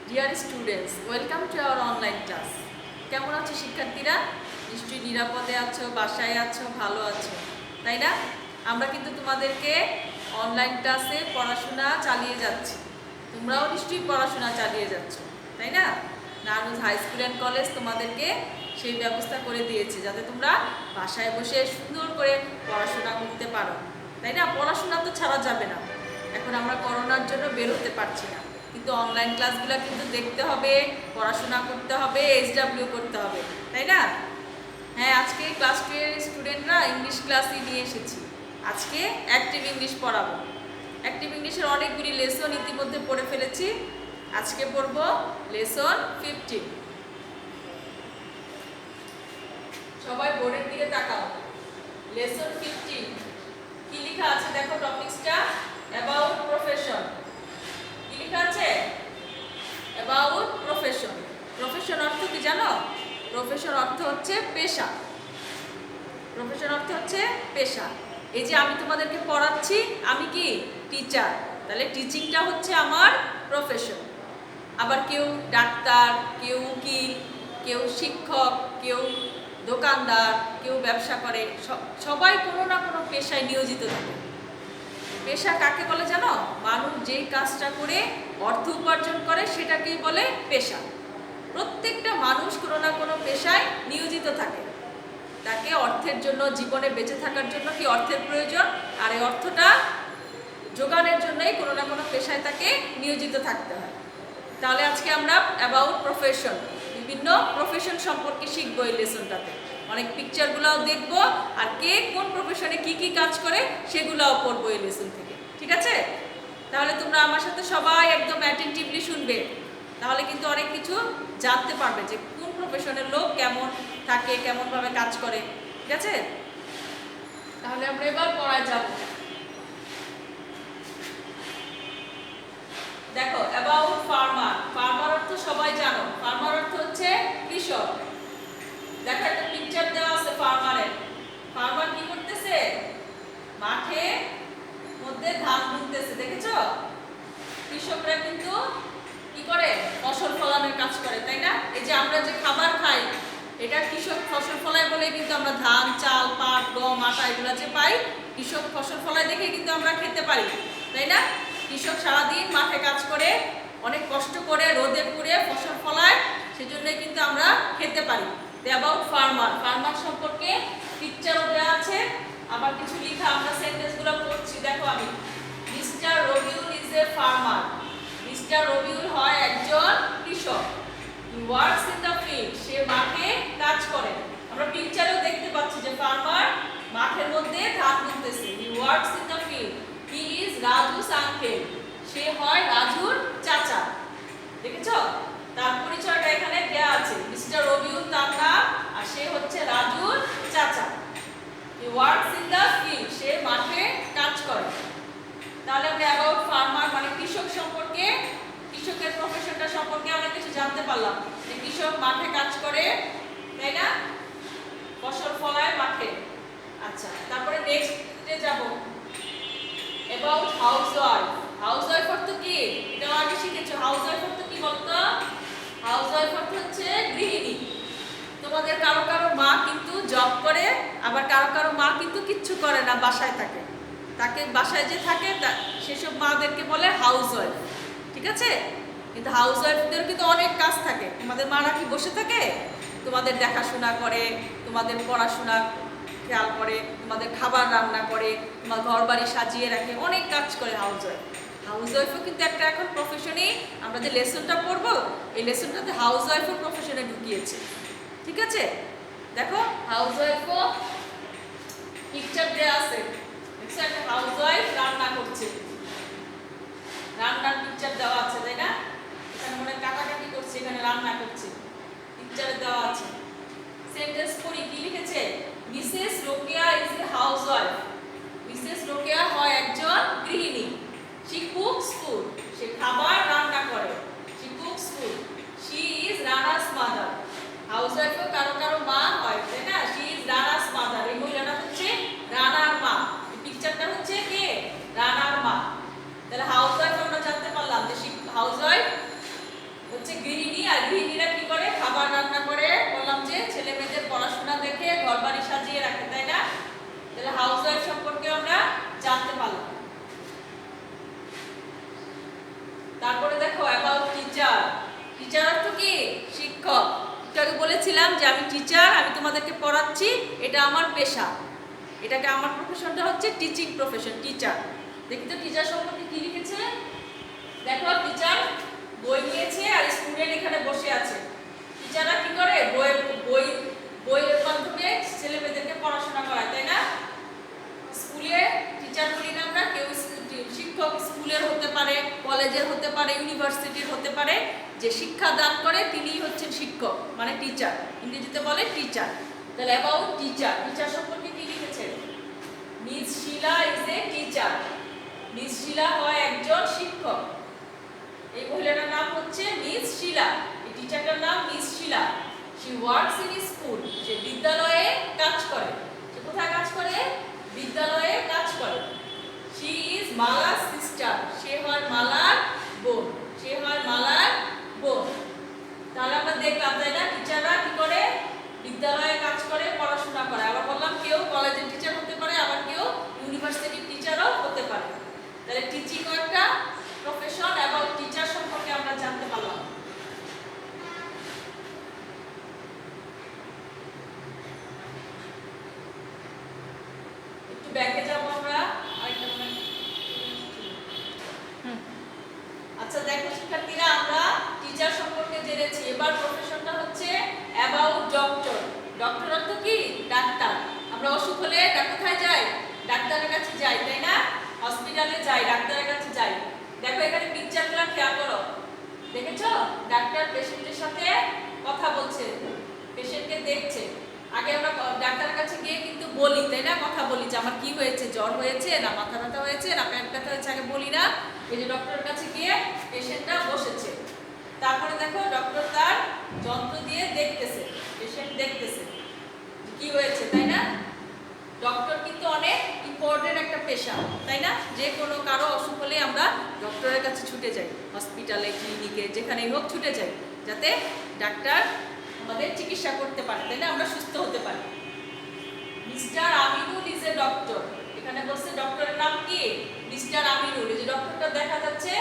Dear students, welcome to our online class. কেমন আছো শিক্ষার্থীরা? নিশ্চয়ই নিরাপদে আছো, বাসায় আছো, ভালো আছো, তাই না? আমরা কিন্তু তোমাদেরকে অনলাইন ক্লাসে পড়াশোনা চালিয়ে যাচ্ছি। তোমরাও নিশ্চয়ই পড়াশোনা চালিয়ে যাচ্ছ, তাই না? Narayanganj high school and college তোমাদেরকে সেই ব্যবস্থা করে দিয়েছে যাতে তোমরা বাসায় বসে সুন্দর করে পড়াশোনা করতে পারো, তাই না? পড়াশোনা তো ছাড়া যাবে না। এখন আমরা করোনার জন্য বের হতে পারছি না, কিন্তু অনলাইন ক্লাসগুলো কিন্তু দেখতে হবে, পড়াশোনা করতে হবে, SW করতে হবে, তাই না? হ্যাঁ, আজকে ক্লাস 2 এর স্টুডেন্টরা ইংলিশ ক্লাসই নিয়ে এসেছি। আজকে অ্যাক্টিভ ইংলিশ পড়াবো। অ্যাক্টিভ ইংলিশের অনেকগুলি লেসন ইতিমধ্যে পড়ে ফেলেছি। আজকে পড়বো লেসন 15। সবাই বোর্ডের দিকে তাকাও। লেসন 15 কি লেখা আছে দেখো, টপিকসটা অ্যাবাউট প্রফেশন। কি লেখা আছে? About profession. প্রফেশন অর্থ কি জানো? প্রফেশন অর্থ হচ্ছে পেশা। প্রফেশন অর্থ হচ্ছে পেশা। এই যে আমি তোমাদেরকে পড়াচ্ছি, আমি কি টিচার, তাহলে টিচিংটা হচ্ছে আমার প্রফেশন। আবার কেউ ডাক্তার, কেউ উকিল, কেউ শিক্ষক, কেউ দোকানদার, কেউ ব্যবসা করে, সবাই কোনো না কোনো পেশায় নিয়োজিত থাকে। পেশা কাকে বলে জানো? মানুষ যেই কাজটা করে অর্থ উপার্জন করে সেটাকেই বলে পেশা। প্রত্যেকটা মানুষ কোনো না কোনো পেশায় নিয়োজিত থাকে। তাকে অর্থের জন্য, জীবনে বেঁচে থাকার জন্য কি অর্থের প্রয়োজন, আর এই অর্থটা জোগানোর জন্যই কোনো না কোনো পেশায় তাকে নিয়োজিত থাকতে হয়। তাহলে আজকে আমরা অ্যাবাউট প্রফেশন, বিভিন্ন প্রফেশন সম্পর্কে শিখবো এই লেসনটাতে। অনেক পিকচারগুলোও দেখবো, আর কে কোন প্রফেশনে কি কি কাজ করে সেগুলোও পড়বো এই লেসন থেকে, ঠিক আছে? তাহলে তোমরা আমার সাথে সবাই একদম অ্যাটেন্টিভলি শুনবে, তাহলে কিন্তু অনেক কিছু জানতে পারবে যে কোন প্রফেশনের লোক কেমন থাকে, কেমনভাবে কাজ করে, ঠিক আছে? তাহলে আমরা এবার পড়ায় যাব। দেখো, অ্যাবাউট ফার্মার। ফার্মার অর্থ সবাই জানো, ফার্মার অর্থ হচ্ছে কৃষক। দেখো একটা পিকচার দেওয়া আছে ফার্মারের। ফার্মার কি করতেছে? মাঠে মধ্যে ধান বুনতেছে, দেখেছো? কৃষকরা কিন্তু কি করে? ফসল ফলানোর কাজ করে, তাই না? এই যে আমরা যে খাবার খাই, এটা কৃষক ফসল ফলায় বলে কিন্তু আমরা ধান, চাল, পাট, গম, আটা এগুলো যে পাই, কৃষক ফসল ফলায় দেখে কিন্তু আমরা খেতে পারি, তাই না? কৃষক সারাদিন মাঠে কাজ করে, অনেক কষ্ট করে রোদে পুড়ে ফসল ফলায়, সেজন্যই কিন্তু আমরা খেতে পারি। অ্যাবাউট ফার্মার, ফার্মার সম্পর্কে পিকচারও দেওয়া আছে, আবার কিছু লেখা। আমরা সেন্টেন্সগুলো পড়ছি, দেখো আমি। Mister Rabiul is a farmer. Mister Rabiul হয় একজন কৃষক। He works in the field, সে মাঠে কাজ করে। আমরা পিকচারেও দেখতে পাচ্ছি যে ফার্মার মাঠের মধ্যে ধান বুনতেছে। He works in the field. He is Raju's uncle, সে হয় রাজুর চাচা। দেখেছো? তার পরিচয়টা এখানে দেয়া আছে। মিস্টার রবিউল তার নাম, আর সে হচ্ছে রাজুর চাচা। He works in the field, সে মাঠে কাজ করে। তাহলে আমরা অ্যাবাউট ফার্মার মানে কৃষক সম্পর্কে, কৃষকের প্রফেশনটা সম্পর্কে অনেক কিছু জানতে পারলাম। যে কৃষক মাঠে কাজ করে, তাই না? ফসল ফলায় মাঠে। আচ্ছা, তারপরে নেক্সটে যাব। About housewife. হাউসওয়াইফ অর্থ কি? এটাও আগে শিখেছো। হাউসওয়াইফ অর্থ কি বলতো? হাউসওয়াইফ অর্থ হচ্ছে গৃহিণী। তোমাদের কারো কারো মা কিন্তু জব করে, আবার কারো কারো মা কিন্তু কিচ্ছু করে না, বাসায় থাকে। তাকে বাসায় যে থাকে সেসব মাদেরকে বলে হাউসওয়াইফ, ঠিক আছে? কিন্তু হাউসওয়াইফদের কিন্তু অনেক কাজ থাকে। তোমাদের মারা কি বসে থাকে? তোমাদের দেখাশোনা করে, তোমাদের পড়াশোনা খেয়াল করে, তোমাদের খাবার রান্না করে, তোমার ঘর বাড়ি সাজিয়ে রাখে, অনেক কাজ করে হাউসওয়াইফ। হাউসওয়াইফও কিন্তু একটা এখন প্রফেশনেই, আমরা যে লেসনটা পড়বো এই লেসনটাতে হাউসওয়াইফও প্রফেশনে ঢুকিয়েছে, ঠিক আছে? দেখো, হাউসওয়াইফও পিকচার দেওয়া আছে। দেখছো, একটা হাউসওয়াইফ রান্না করছে, রান্নার পিকচার দেওয়া আছে, তাই না? এখানে মনে কাটাকাটি করছে, এখানে রান্না করছে, পিকচারে দেওয়া আছে। সেন্টেন্স পড়ি, কি লিখেছে? Mrs Rokeya is a housewife. Missus Rokeya হয় একজন গৃহিণী। শি কুকস ফুড, সে খাবার রান্না করে। She cooks food. She is Rana's mother. হাউসওয়াইফও কারো কারো মা হয়, তাই না? শি ইজ রানাস মাদার, এই মহিলাটা হচ্ছে রানার মা। এই পিকচারটা হচ্ছে কে? রানার মা। তাহলে হাউসওয়াইফ আমরা জানতে পারলাম যে হাউসওয়াইফ বলেছিলাম যে আমি টিচার, আমি তোমাদেরকে পড়াচ্ছি, এটা আমার পেশা, এটাকে আমার প্রফেশনটা হচ্ছে টিচিং প্রফেশন, টিচার। দেখি তো টিচার সম্পর্কে কি লিখেছে। দেখো টিচার বই নিয়েছে আর স্টুডেন্ট এখানে বসে আছে। টিচাররা কি করে, বইয়ের মাধ্যমে ছেলে মেয়েদেরকে পড়াশোনা করায়, তাই না? স্কুলে টিচার বলি না আমরা, কেউ শিক্ষক স্কুলের হতে পারে, কলেজের হতে পারে, ইউনিভার্সিটির হতে পারে, যে শিক্ষা দান করে তিনিই হচ্ছেন শিক্ষক, মানে টিচার, ইংরেজিতে বলে টিচার। তাহলে অ্যাবাউট টিচার, টিচার সম্পর্কে কি লিখেছে? Miss Shila is a teacher. Miss Shila হয় একজন শিক্ষক। এই মহিলাটার নাম হচ্ছে মিস শিলা, এই টিচারটার নাম miss Shila. She works in school, সে বিদ্যালয়ে কাজ করে। সে কোথায় কাজ করে? বিদ্যালয়ে কাজ করে। শি ইজ মালাস সিস্টার, সে হয় মালার বোন, সে হয় মালার বোন। তাহলে আমরা দেখলাম, তাই না, টিচাররা কি করে, বিদ্যালয়ে কাজ করে, পড়াশোনা করে। আবার বললাম কেউ কলেজের টিচার হতে পারে, আবার কেউ ইউনিভার্সিটির টিচারও হতে পারে। তাহলে টিচিংও একটা প্রফেশন এবং টিচার সম্পর্কে আমরা জানতে পারলাম। একটু ব্যাকে যাব আমরা, আরেকটা আচ্ছা দেখো শিক্ষার্থীরা, আমরা টিচার সম্পর্কে জেনেছি। এবার প্রফেশনটা হচ্ছে অ্যাবাউট ডক্টর। ডক্টর অর্থ কি? ডাক্তার। আমরা অসুখ হলে কোথায় যাই? ডাক্তারের কাছে যাই, তাই না? হসপিটালে যাই, ডাক্তারের কাছে যাই। দেখো এখানে পিকচারগুলো খেয়াল করো, দেখেছো? ডাক্তার পেশেন্টের সাথে কথা বলছে, পেশেন্টকে দেখছে। আগে আমরা ডাক্তারের কাছে গিয়ে কিন্তু বলি, তাই না, কথা বলি যে আমার কি হয়েছে, জ্বর হয়েছে না মাথা ব্যথা হয়েছে না পেট ব্যথা হয়েছে, আগে বলি না। এই যে ডক্টরের কাছে গিয়ে পেশেন্টটা বসেছে, তারপরে দেখো ডক্টর তার যন্ত্র দিয়ে দেখতেছে, পেশেন্ট দেখতেছে কি হয়েছে, তাই না? ডক্টর কিন্তু অনেক ইম্পর্টেন্ট একটা পেশা, তাই না? যে কোনো কারো অসুখ হলে আমরা ডক্টরের কাছে ছুটে যাই, হসপিটালে, ক্লিনিকে, যেখানেই হোক ছুটে যাই, যাতে ডাক্তার আমাদের চিকিৎসা করতে পারে, তাই না, আমরা সুস্থ হতে পারি। Mister Aminul is a doctor. এখানে বলছে ডক্টরের নাম কি? মিস্টার আমিনুল। এই যে ডক্টরটা দেখা যাচ্ছে,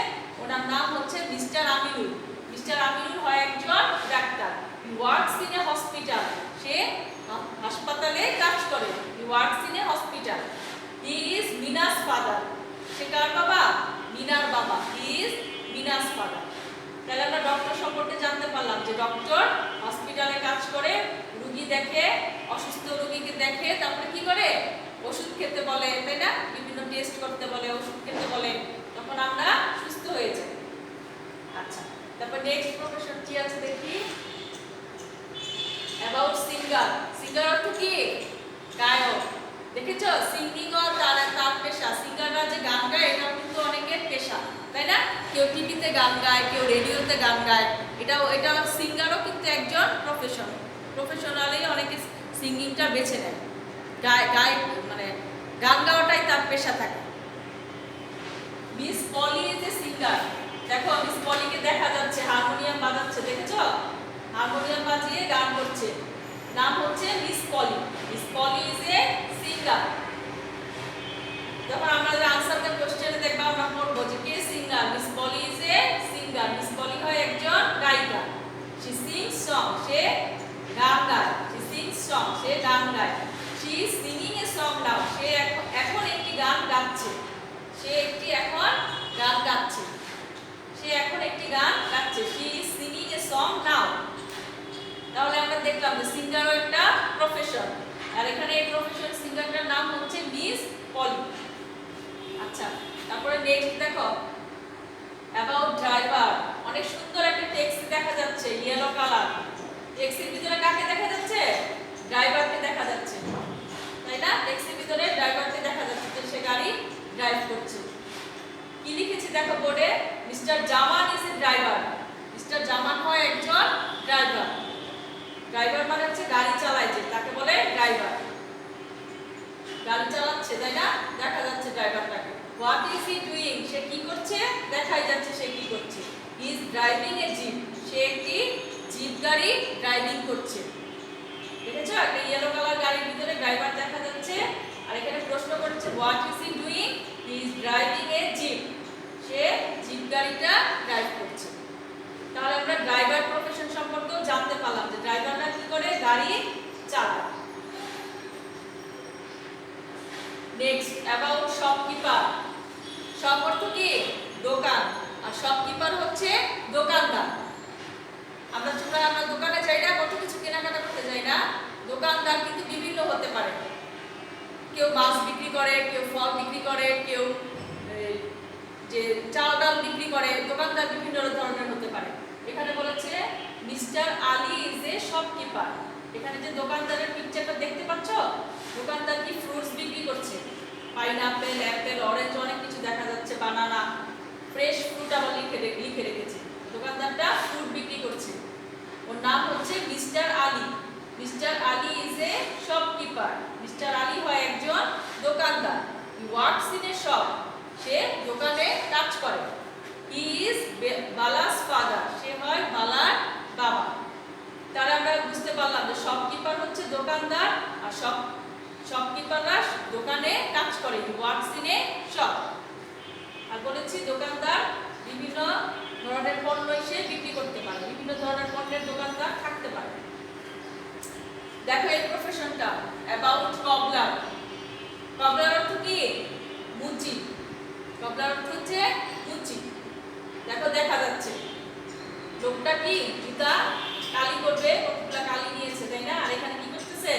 ওনার নাম হচ্ছে মিস্টার আমিনুল। মিস্টার আমিনুল হয় একজন ডাক্তার। He works in a hospital, সে হাসপাতালে কাজ করে। He works in a hospital. He is Mina's father, সে কার বাবা? মিনার বাবা। He is Mina's father. তাহলে আমরা ডক্টর সম্পর্কে জানতে পারলাম যে ডক্টর হসপিটালে কাজ করে, রোগী দেখে, অসুস্থ রোগীকে দেখে, তারপরে কি করে? ওষুধ খেতে বলে, তাই না? বিভিন্ন টেস্ট করতে বলে, ওষুধ খেতে বলে, তখন আমরা সুস্থ হয়ে যাই। আচ্ছা, তারপর নেক্সট প্রফেশন কি আছে দেখি। About singer. সিঙ্গার অর্থ কি? গায়ক। দেখেছো, সিঙ্গিং ও তার পেশা। সিঙ্গাররা যে গান গায়, এটাও কিন্তু অনেকের পেশা, তাই না? কেউ টিভিতে গান গায়, কেউ রেডিওতে গান গায়, এটা সিঙ্গারও কিন্তু একজন প্রফেশন। প্রফেশনালি অনেকে সিঙ্গিংটা বেছে নেয়, গায় মানে গান গাওয়াটাই তার পেশা থাকে। Miss poly is a singer. দেখো মিস পলিকে দেখা যাচ্ছে হারমোনিয়াম বাজাচ্ছে, দেখেছো? হারমোনিয়াম বাজিয়ে গান করছে, নাম হচ্ছে miss Poly. Miss poly is a singer. যখন আমরা আনসারটা কোশ্চেনে দেখব, আমরা পড়বো যে কে singer. Miss poly is a singer. Miss Poly হয় একজন গায়িকা। শি সিংস সং, সে গান গায়। শি সিংস সং, সে গান গায়। She is singing a song now, সে এখন একটি গান গাচ্ছে। সে এখন গান গাচ্ছে। সে এখন একটি গান গাচ্ছে। She is singing a song now. তাহলে আমরা দেখলাম যে সিঙ্গারও একটা প্রফেশন, আর এখানে এই প্রফেশন সিঙ্গারটার নাম হচ্ছে মিস পলি। আচ্ছা, তারপরে নেক্সট দেখো অ্যাবাউট ড্রাইভার। অনেক সুন্দর একটা ট্যাক্সি দেখা যাচ্ছে, ইয়েলো কালার। ট্যাক্সির ভিতরে কাকে দেখা যাচ্ছে? ড্রাইভারকে দেখা যাচ্ছে, তাই না? ট্যাক্সির ভিতরে ড্রাইভারকে দেখা যাচ্ছে, যে সে গাড়ি ড্রাইভ করছে। কি লিখেছি দেখো বোর্ডে? Mister Zaman is a driver. Mister Zaman হয় একজন ড্রাইভার। ড্রাইভার মানে হচ্ছে গাড়ি চালায়, যে তাকে বলে ড্রাইভার। গাড়ি চালাচ্ছে, তাই না? দেখা যাচ্ছে ড্রাইভারটাকে। What is he doing? সে কি করছে? দেখাই যাচ্ছে সে কি করছে। He is driving a jeep. সে একটি জিপ গাড়ি ড্রাইভিং করছে। দেখেছো, একটা ইয়েলো কালার গাড়ির ভিতরে ড্রাইভার দেখা যাচ্ছে। আর এখানে প্রশ্ন করছে what is he doing? He is driving a jeep. সে জিপ গাড়িটা ড্রাইভ করছে। তাহলে আমরা ড্রাইভার প্রফেশন সম্পর্কেও জানতে পারলাম যে ড্রাইভাররা কি করে? শপকিপার। এখানে যে দোকানদারের পিকচারটা দেখতে পাচ্ছ, দোকানদার কি ফ্রুটস বিক্রি করছে, পাইনাপেল, অ্যাপেল, অরেঞ্জ, অনেক কিছু দেখা যাচ্ছে, বানানা, ফ্রেশ ফ্রুট আবার লিখে রেখেছে। দোকানদারটা ফ্রুট বিক্রি করছে। ওর নাম হচ্ছে mister Ali. Mister Ali is a shopkeeper. Mister Ali হয় একজন দোকানদার। He works in a shop. সে দোকানে কাজ করে। He is বালাস father. সে হয় বালার বাবা। তাহলে আমরা বুঝতে পারলাম যে শপকিপার হচ্ছে দোকানদার, আর শপকিপাররা দোকানে কাজ করে। He works in a shop. আর বলেছি দোকানদার বিভিন্ন ধরনের পণ্য এসে বিক্রি করতে পারে, বিভিন্ন ধরনের পণ্যের দোকানদার থাকতে পারে। দেখো এই প্রফেশনটা অ্যাবাউট কবলার। কবলার অর্থ কি? মুচি। কবলার অর্থ হচ্ছে মুচি। দেখো দেখা যাচ্ছে লোকটা কি জুতা কালি করবে, কতগুলা কালি নিয়েছে, তাই না? আর এখানে কি করতেছে?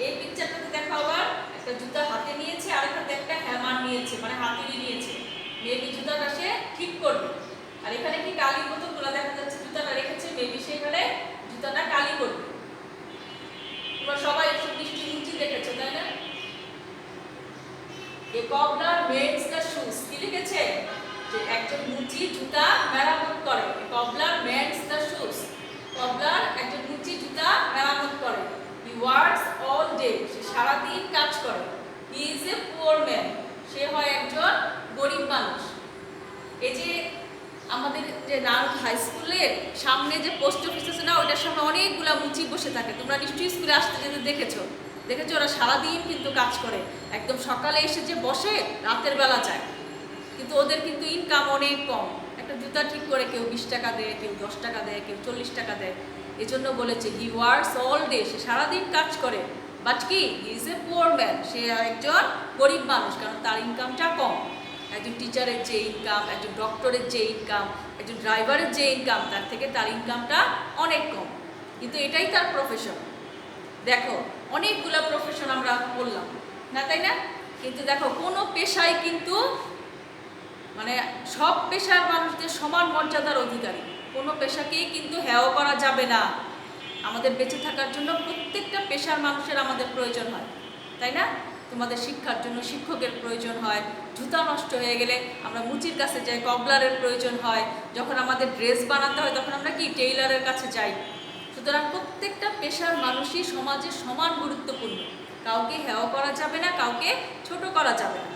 এই পিকচারটাতে দেখো আবার একটা জুতা হাতে নিয়েছে, আর এখানে একটা হ্যামার নিয়েছে, মানে হাতুড়ি নিয়েছে। মেবি জুতাটা সে ঠিক করবে। আর এখানে কি কালির বোতলগুলো দেখা যাচ্ছে, জুতাটা রেখেছে, মেবি সেখানে জুতাটা কালি করবে। তোমরা সবাই একটু মিষ্টি মুচি দেখেছো, তাই না? A cobbler mends the shoes. কি লিখেছে? যে একজন মুচি জুতা মেরামত করে। Cobbler mends the shoes. Cobbler একজন মুচি জুতা মেরামত করে। He works all day. সে সারা দিন কাজ করে। He is a poor man. সে হয় একজন গরিব মানুষ। এই যে আমাদের যে নারদ হাই স্কুলের সামনে যে পোস্ট অফিস আছে না, ওইটার সামনে অনেকগুলা মুচি বসে থাকে। তোমরা নিশ্চয়ই স্কুলে আসতে যেতে দেখেছো। ওরা সারাদিন কিন্তু কাজ করে। একদম সকালে এসে যে বসে, রাতের বেলা যায়। কিন্তু ওদের কিন্তু ইনকাম অনেক কম। একটা জুতা ঠিক করে কেউ 20 টাকা দেয়, কেউ 10 টাকা দেয়, কেউ 40 টাকা দেয়। এই জন্য বলেছে হি ওয়ার্কস অল ডে। সে সারাদিন কাজ করে। বাট কি? He is a poor man. সে একজন গরিব মানুষ, কারণ তার ইনকামটা কম। একজন টিচারের যে ইনকাম, একজন ডক্টরের যে ইনকাম, একজন ড্রাইভারের যে ইনকাম, তার থেকে তার ইনকামটা অনেক কম। কিন্তু এটাই তার প্রফেশন। দেখো অনেকগুলো প্রফেশন আমরা বললাম না, তাই না? কিন্তু দেখো কোনো পেশায় কিন্তু মানে সব পেশার মানুষদের সমান মর্যাদার অধিকারী। কোনো পেশাকেই কিন্তু হেয় করা যাবে না। আমাদের বেঁচে থাকার জন্য প্রত্যেকটা পেশার মানুষের আমাদের প্রয়োজন হয়, তাই না? তোমাদের শিক্ষার জন্য শিক্ষকের প্রয়োজন হয়। জুতা নষ্ট হয়ে গেলে আমরা মুচির কাছে যাই, কবলারের প্রয়োজন হয়। যখন আমাদের ড্রেস বানাতে হয় তখন আমরা কি টেইলারের কাছে যাই। সুতরাং প্রত্যেকটা পেশার মানুষই সমাজে সমান গুরুত্বপূর্ণ। কাউকে হেয় করা যাবে না, কাউকে ছোট করা যাবে না।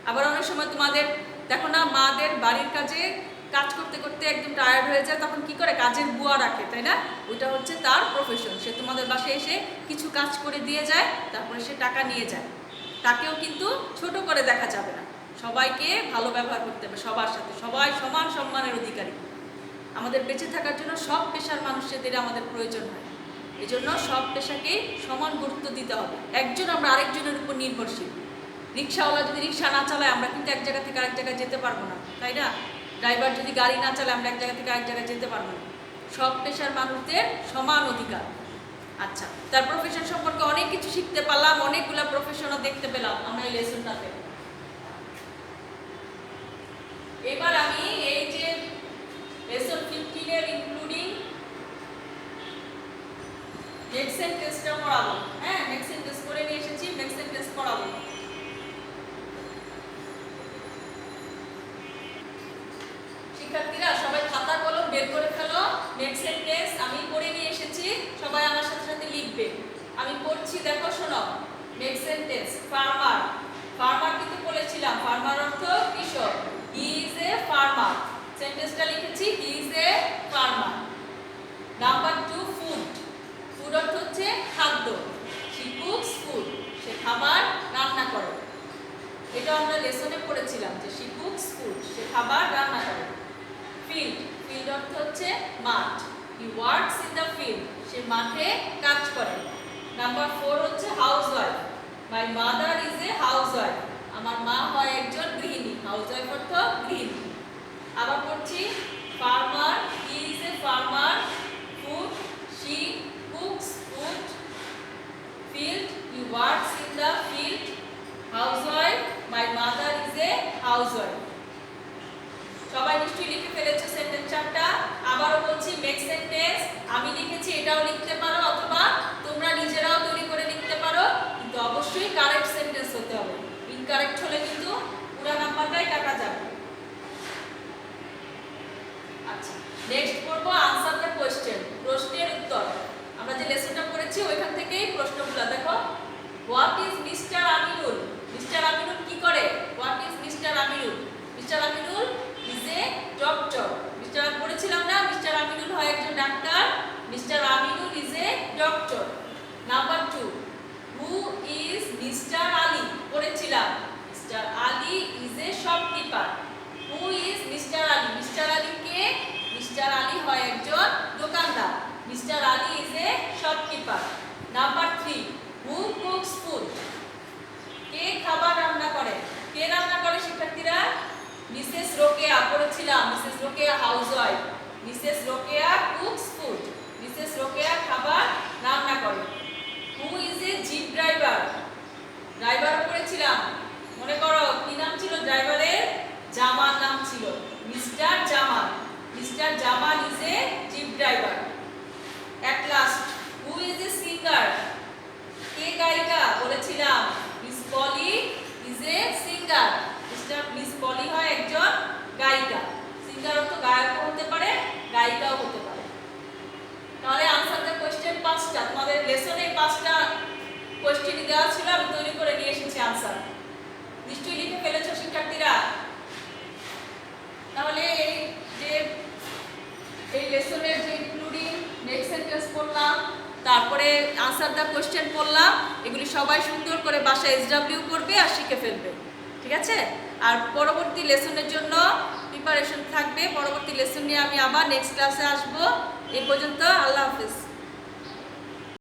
আবার অনেক সময় তোমাদের দেখো না, মাদের বাড়ির কাজে কাজ করতে করতে একদম টায়ার্ড হয়ে যায়, তখন কি করে? কাজের বুয়া রাখে, তাই না? ওইটা হচ্ছে তার প্রফেশন। সে তোমাদের বাসায় এসে কিছু কাজ করে দিয়ে যায়, তারপরে সে টাকা নিয়ে যায়। তাকেও কিন্তু ছোট করে দেখা যাবে না। সবাইকে ভালো ব্যবহার করতে হবে, সবার সাথে। সবাই সমান সম্মানের অধিকারী। আমাদের বেঁচে থাকার জন্য সব পেশার মানুষদের আমাদের প্রয়োজন হয়। এই জন্য সব পেশাকে সমান গুরুত্ব দিতে হবে। একজন আমরা আরেকজনের উপর নির্ভরশীল। রিক্সাওয়ালা যদি রিক্সা না চালায়, আমরা কিন্তু এক জায়গা থেকে আরেক জায়গায় যেতে পারবো না, তাই না? ড্রাইভার যদি গাড়ি না চালায়, আমরা এক জায়গা থেকে আরেক জায়গায় যেতে পারবো না। সব পেশার মানুষদের সমান অধিকার। আচ্ছা, তার প্রফেশন সম্পর্কে অনেক কিছু শিখতে পারলাম, অনেকগুলো প্রফেশনও দেখতে পেলাম আমরা এই লেসনটাতে। এবার আমি এই যে লেসন 15 এর ইনক্লুডিং নেক্সট সেন্টেন্সটা পড়াবো। হ্যাঁ, নেক্সট সেন্টেন্স করে নিয়ে এসেছি, নেক্সট সেন্টেন্স পড়াবো। শিক্ষার্থীরা সবাই খাতা কলম বের করে ফেলো। নেক্সট সেন্টেন্স আমি পড়ে নিয়ে এসেছি, সবাই আমার সাথে সাথে লিখবে। আমি পড়ছি, দেখো শোনো। Next sentence farmer. ফার্মার কিন্তু বলেছিলাম, ফার্মার অর্থ কৃষক। হি ইজ এ ফার্মার। সেন্টেন্সটা লিখেছি, হি is a farmer. Number 2 food. Food অর্থ হচ্ছে খাদ্য। She cooks food. সে খাবার রান্না করে। এটা আমরা লেসনে পড়েছিলাম যে শি কুকস ফুড, সে খাবার রান্না করে। ফিল্ড। ফিল্ড অর্থ হচ্ছে মাঠ। He works in the field. সে মাঠে কাজ করে। নাম্বার 4 হচ্ছে housewife. My mother is a housewife. আমার মা হয় একজন গৃহিণী। হাউসওয়াইফ অর্থ গৃহিণী। আবার পড়ছি farmer. He is a farmer. Food, she cooks food. Field, he works in the field. Housewife, my mother is a housewife. সবাই নিশ্চয়ই লিখে ফেলেছো সেন্টেন্স চারটা। আবারও বলছি, মেক সেন্টেন্স আমি লিখেছি, এটাও লিখতে পারো। ঘন্টায় কাটা যাবে। আচ্ছা, নেক্সট করব আনসার দ্য কোশ্চেন, প্রশ্নের উত্তর। আমরা যে লেসনটা পড়েছি ওইখান থেকেই প্রশ্নগুলো দেখো। What is mister Aminul? Mister Aminul কি করে? What is mister Aminul? Mister Aminul is a doctor. Mister পড়েছিলাম না, মিস্টার আমিনুল হয় একজন ডাক্তার। Mister Aminul is a doctor. Number 2, who is mister Ali? পড়েছিলাম mister Ali is a shopkeeper. Who is mister Ali? Mister Ali কে? মিস্টার আলী হয় একজন দোকানদার। Mister Ali is a shopkeeper. Number 3, who cooks food? কে খাবার রান্না করে? কে রান্না করে শিক্ষার্থীরা? মিসেস রোকেয়া। পড়েছিলাম missus Rokeya housewife. Missus Rokeya cooks food. Missus Rokeya খাবার রান্না করে। Who is a jeep driver? ড্রাইভারও পড়েছিলাম, মনে করো কি নাম ছিল ড্রাইভারের? জামান নাম ছিল, mister Zaman. Mister Zaman is a jeep driver. At last, who is a singer? কে গায়িকা? বলেছিলাম miss poly is a singer. Miss Poly হয় একজন গায়িকা। সিঙ্গার অর্থ গায়কও হতে পারে, গায়িকাও হতে পারে। তাহলে আনসার দ্য কোশ্চেন 5টা, তোমাদের লেসনে 5টা কোশ্চেন দেওয়া ছিল, আমি তৈরি করে নিয়ে এসেছি আনসার। নিশ্চয়ই লিখে ফেলেছো শিক্ষার্থীরা? তাহলে এই যে এই লেসনের যে ইনক্লুডিং নেক্সট সেন্টেন্স পড়লাম, তারপরে আনসার দ্য কোশ্চেন পড়লাম, এগুলি সবাই সুন্দর করে বাসায় এসডব্লিউ করবে আর শিখে ফেলবে, ঠিক আছে? আর পরবর্তী লেসনের জন্য প্রিপারেশন থাকবে। পরবর্তী লেসন নিয়ে আমি আবার নেক্সট ক্লাসে আসবো। এই পর্যন্ত আল্লাহ হাফেজ।